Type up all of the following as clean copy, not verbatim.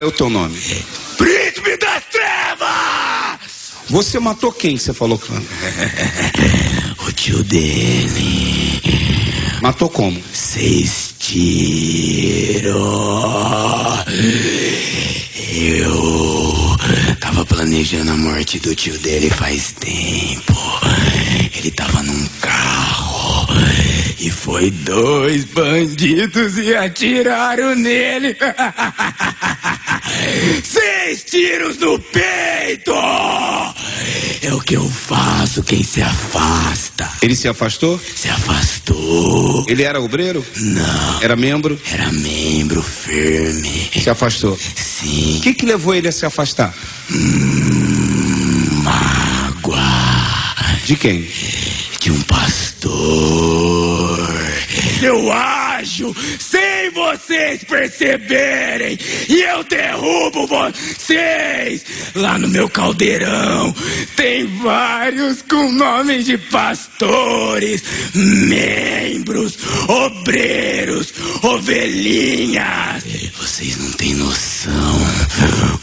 É o teu nome? Príncipe das Trevas! Você matou quem, você falou? O tio dele. Matou como? 6 tiros. Eu tava planejando a morte do tio dele faz tempo. Ele tava num carro e foi 2 bandidos e atiraram nele. 6 tiros no peito! É o que eu faço, quem se afasta. Ele se afastou? Se afastou. Ele era obreiro? Não. Era membro? Era membro firme. Se afastou? Sim. O que levou ele a se afastar? Mágoa. De quem? De um pastor. Eu ajo sem vocês perceberem e eu derrubo vocês. Lá no meu caldeirão tem vários com nomes de pastores, membros, obreiros, ovelhinhas. Vocês não têm noção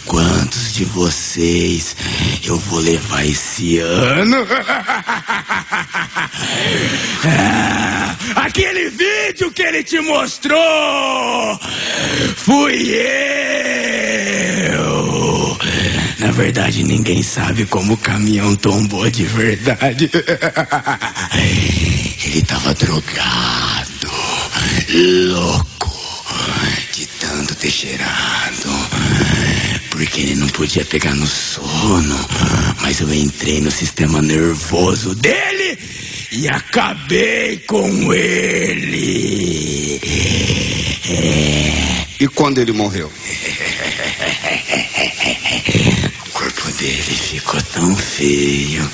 quantos de vocês eu vou levar esse ano. Aquele vídeo que ele te mostrou fui eu. Na verdade, ninguém sabe como o caminhão tombou de verdade. Ele tava drogado, louco, de tanto ter cheirado, porque ele não podia pegar no sono. Mas eu entrei no sistema nervoso dele e acabei com ele. E quando ele morreu? O corpo dele ficou tão feio.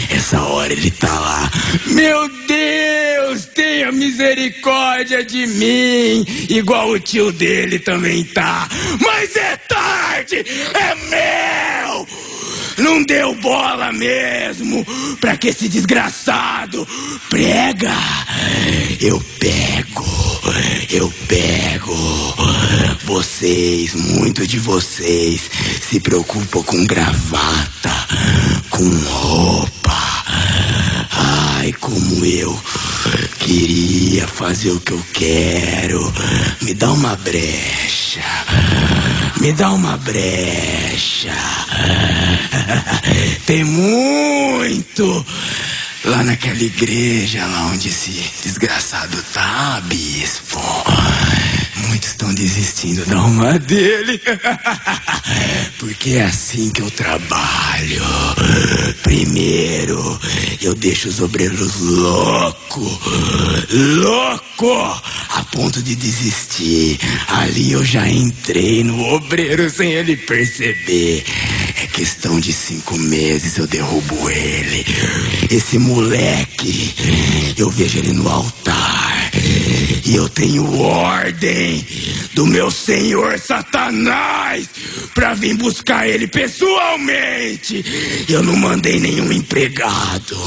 Essa hora ele tá lá. Meu Deus, tenha misericórdia de mim. Igual o tio dele também tá. Mas é tarde, é meu. Não deu bola mesmo pra que esse desgraçado prega. Eu pego. Vocês, muito de vocês, se preocupam com gravata, com roupa. Ai, como eu queria fazer o que eu quero. Me dá uma brecha. Tem muito lá naquela igreja, lá onde esse desgraçado tá, bispo. Muitos estão desistindo da alma dele. Porque é assim que eu trabalho. Primeiro, eu deixo os obreiros loucos, a ponto de desistir. Ali eu já entrei no obreiro sem ele perceber. É questão de 5 meses eu derrubo ele. Esse moleque, eu vejo ele no altar e eu tenho ordem do meu senhor Satanás pra vir buscar ele pessoalmente. Eu não mandei nenhum empregado.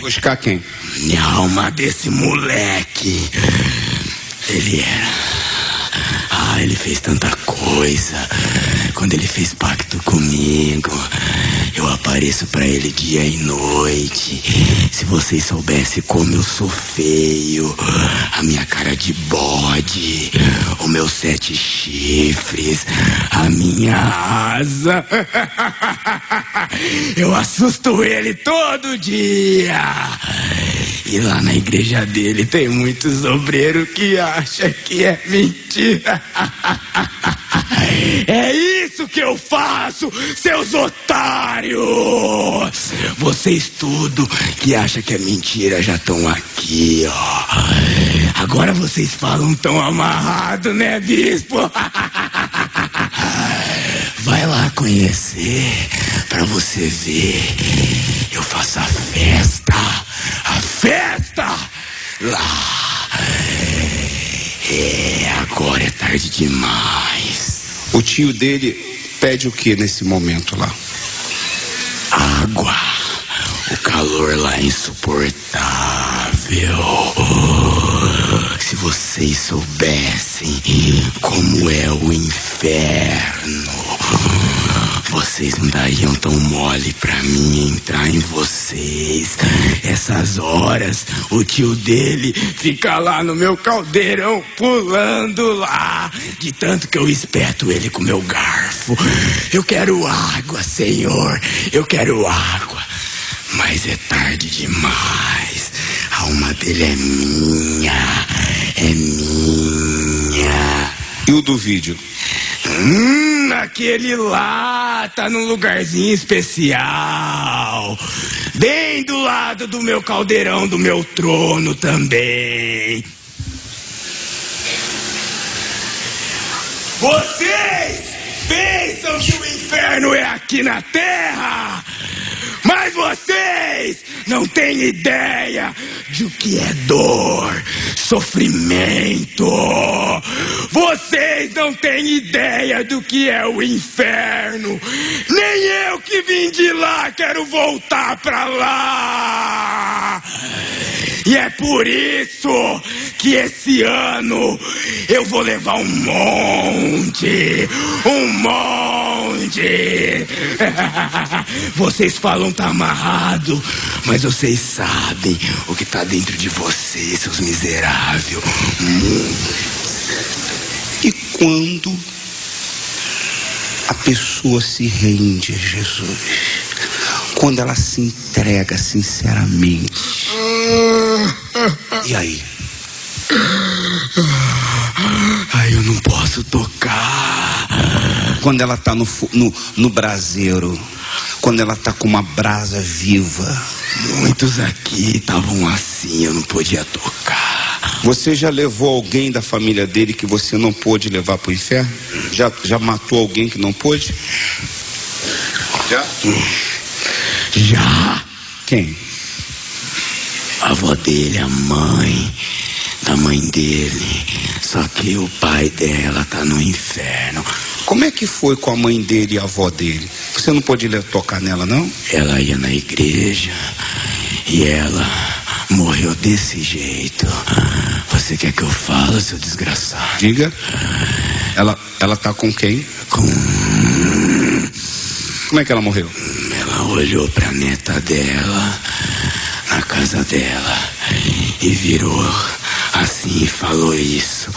Buscar quem? Minha alma desse moleque. Ele fez tanta coisa. Quando ele fez pacto comigo, eu apareço pra ele dia e noite. Se vocês soubessem como eu sou feio, a minha cara de bode, os meus 7 chifres, a minha asa. Eu assusto ele todo dia. E lá na igreja dele tem muitos obreiros que acham que é mentira. É isso que eu faço, seus otários! Vocês tudo que acham que é mentira já estão aqui, ó. Agora vocês falam tão amarrado, né, bispo? Vai lá conhecer, pra você ver. Eu faço a festa lá. Agora é tarde demais. O tio dele pede o que nesse momento lá? Água. O calor lá é insuportável. Se vocês soubessem como é o inferno, vocês não dariam tão mole pra mim entrar em vocês. Essas horas, o tio dele fica lá no meu caldeirão, pulando lá, de tanto que eu espeto ele com meu garfo. Eu quero água, Senhor, eu quero água. Mas é tarde demais. A alma dele é minha, é minha. E o do vídeo? Aquele lá tá num lugarzinho especial, bem do lado do meu caldeirão, do meu trono também. Vocês pensam que o inferno é aqui na terra, mas vocês não têm ideia de o que é dor, sofrimento. Vocês não têm ideia do que é o inferno. Nem eu que vim de lá quero voltar pra lá. E é por isso que esse ano eu vou levar um monte. Vocês falam tá amarrado, mas vocês sabem o que tá dentro de vocês, seus miseráveis. E quando a pessoa se rende a Jesus, quando ela se entrega sinceramente, e aí? Ai, eu não posso tocar. Quando ela está no braseiro, quando ela está com uma brasa viva. Muitos aqui estavam assim, eu não podia tocar. Você já levou alguém da família dele que você não pôde levar para o inferno? Já matou alguém que não pôde? Já? Já. Quem? A avó dele, a mãe da mãe dele. Só que o pai dela tá no inferno. Como é que foi com a mãe dele e a avó dele? Você não pôde tocar nela, não? Ela ia na igreja e ela morreu desse jeito. Você quer que eu fale, seu desgraçado? Diga. Ela tá com quem? Como é que ela morreu? Ela olhou pra neta dela na casa dela e virou assim e falou isso: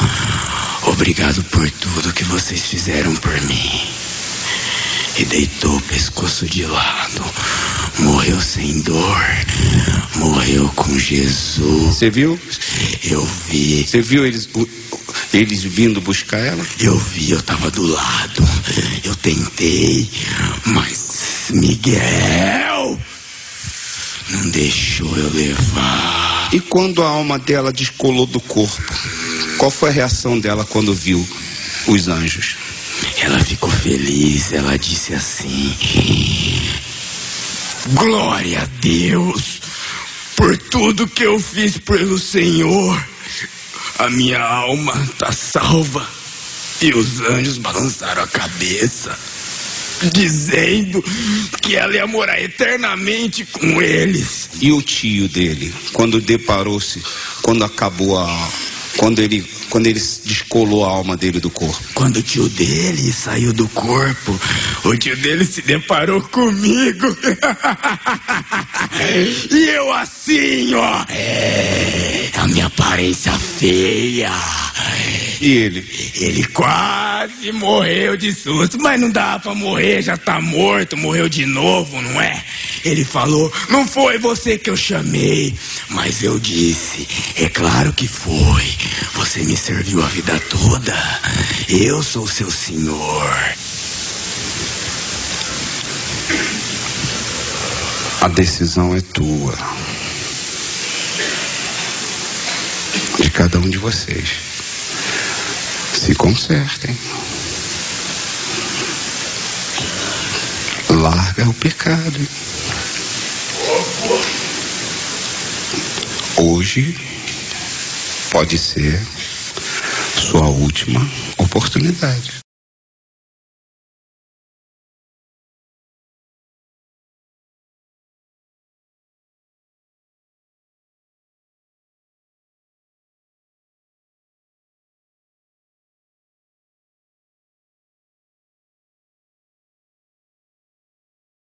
obrigado por tudo que vocês fizeram por mim. E deitou o pescoço de lado. Morreu sem dor. Morreu com Jesus. Você viu? Eu vi. Você viu eles vindo buscar ela? Eu vi, eu tava do lado. Eu tentei, mas Miguel não deixou eu levar. E quando a alma dela descolou do corpo, qual foi a reação dela quando viu os anjos? Ela ficou feliz, ela disse assim: glória a Deus por tudo que eu fiz pelo Senhor. A minha alma está salva. E os anjos balançaram a cabeça, dizendo que ela ia morar eternamente com eles. E o tio dele, quando deparou-se, quando ele descolou a alma dele do corpo? Quando o tio dele saiu do corpo, o tio dele se deparou comigo. E eu assim, ó, a minha aparência feia. E ele? Ele quase morreu de susto, mas não dá pra morrer, já tá morto, morreu de novo, não é? Ele falou: não foi você que eu chamei. Mas eu disse: é claro que foi. Você me serviu a vida toda. Eu sou seu senhor. A decisão é tua. De cada um de vocês. Se consertem. Larga o pecado. Hoje pode ser sua última oportunidade.